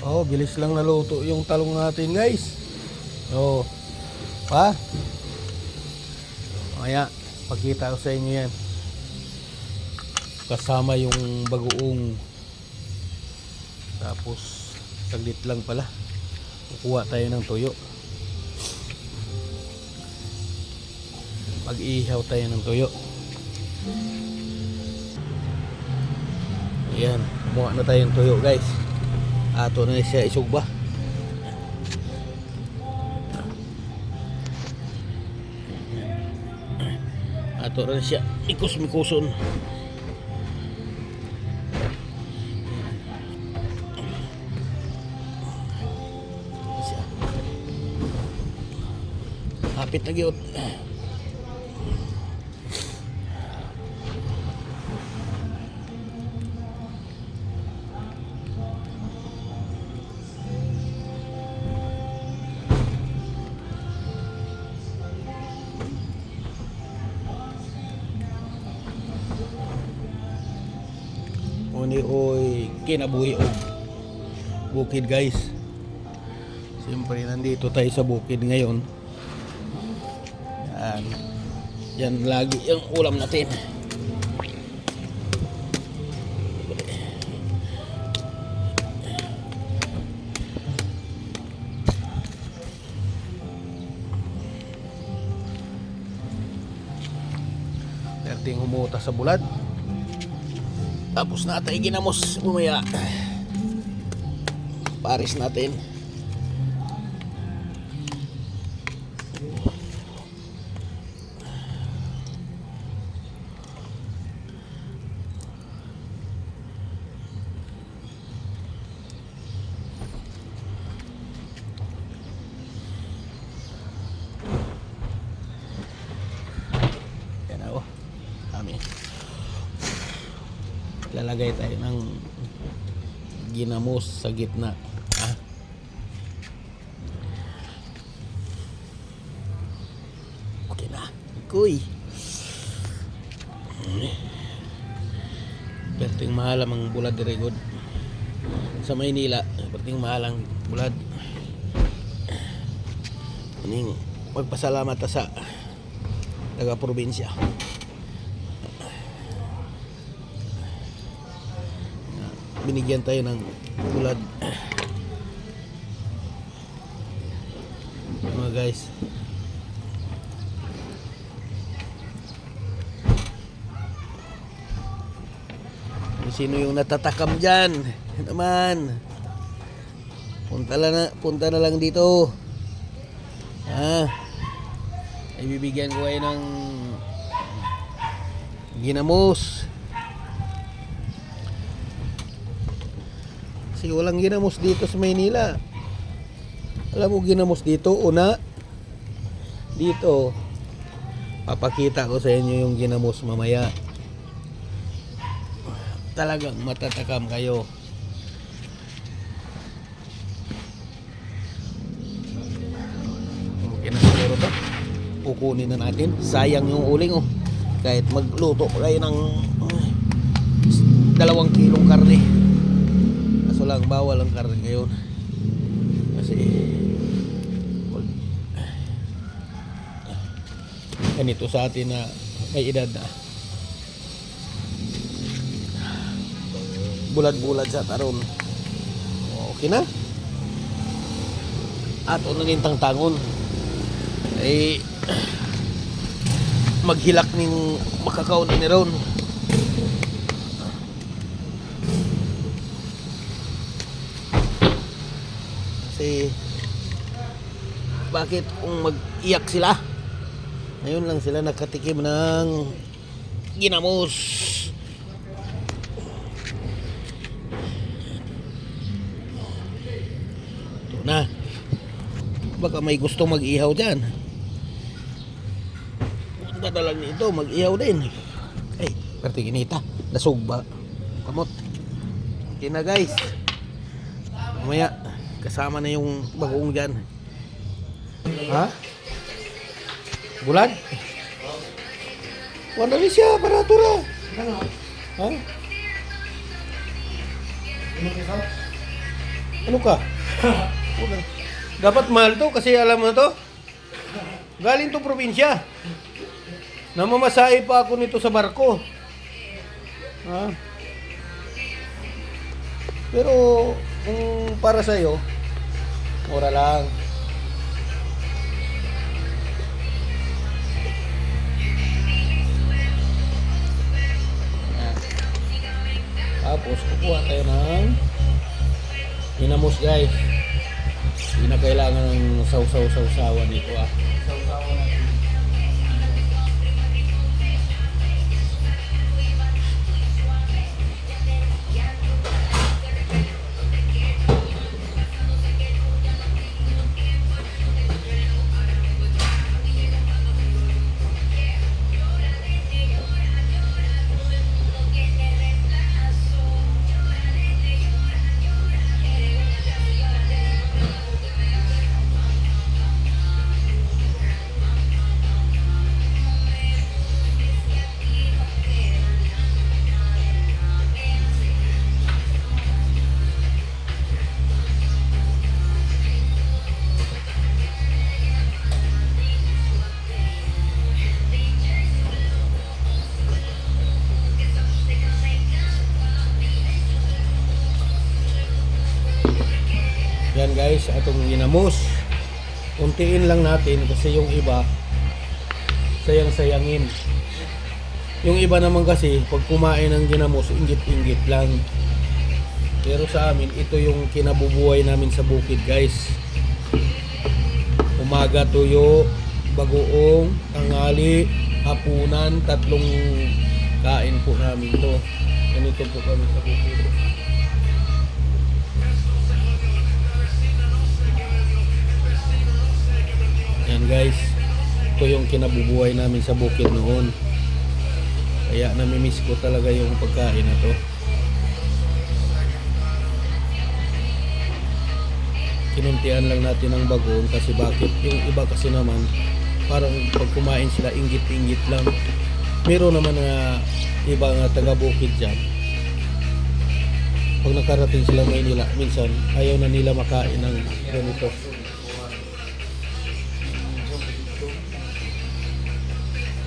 Oh, bilis lang naluto yung talong natin, guys. Oh, pa. Kaya, pakita ko sa inyo yan. Kasama yung bagoong. Tapos, saglit lang pala. Kukuha tayo ng tuyo. Mag-ihaw tayo ng tuyo. Ayan, kumuha na tayo ng tuyo, guys. Ato na siya isugba. Ato na siya mikos-mikoson. Hapit na gyud. Uni oy kinabuhi og bukid, guys. Siyempre nandito tayo sa bukid ngayon. Yan lagi yung ulam natin. Perting humuta sa bulad. Tapos natin ginamos bumaya. Paris natin. Lalagay tayo ng ginamos sa gitna. Okay na. Kuy. Perting mahal ang bulad dire god. Sa Maynila, perting mahal ang bulad. Ning magpasalamat ta sa taga probinsya. Binigyan tayo ng bulad, mga guys. Sino yung natatakam dyan naman? Punta na lang dito. Ay bibigyan ko kayo ng ginamos. Kasi walang ginamos dito sa Maynila. Alam mo ginamos dito, una dito. Papakita ko sa inyo yung ginamos mamaya. Talagang matatakam kayo. Okay na siguro to. Kukunin na natin. Sayang yung uling, oh. Kahit magluto kayo ng 2 kilong karne. Kaso lang bawal ang karne ngayon. Kasi ganito sa atin na may edad na. Bulad-bulad sa taron. Okay na. Ato na rin tangtangon. Ay maghilak ning makakaw na ni ron. Kasi bakit kung mag-iyak sila? Ngayon lang sila nakatikim ng ginamos. Ito na. Baka may gusto mag-ihaw dyan. Punta na lang nito, mag-ihaw din. Ay, perti ginita. Nasugba. Kamot. Okay na, guys. Mamaya, kasama na yung bagoong dyan. Ha? Bulan? Wala rin siya, paratura. Ha? Ano ka? Wala. Dapat mahal to kasi alam mo to. Galing to probinsya. Namamasahe pa ako nito sa barko. Ha? Pero kung para sa iyo, mura lang. Yan. Tapos kukuha tayo ng ginamos guys. Hindi na kailangan ng sausaw-sausawan nito ah. Sausawan natin. Yan guys, atong ginamos. Untiin lang natin kasi yung iba sayang-sayangin. Yung iba naman kasi pag kumain ng ginamos, inggit-inggit lang. Pero sa amin, ito yung kinabubuhay namin sa bukid guys. Umaga tuyo, bagoong, tanghali, hapunan, 3 kain po namin to. Ganito po kami sa bukid. Yan guys, ito yung kinabubuhay namin sa bukid noon. Kaya namimiss ko talaga yung pagkain na to. Kinuntian lang natin ang bagoong kasi bakit? Yung iba kasi naman parang pag kumain sila inggit-inggit lang. Meron naman na iba nga taga-bukid dyan. Pag nakarating sila Maynila, minsan ayaw na nila makain ng ganito.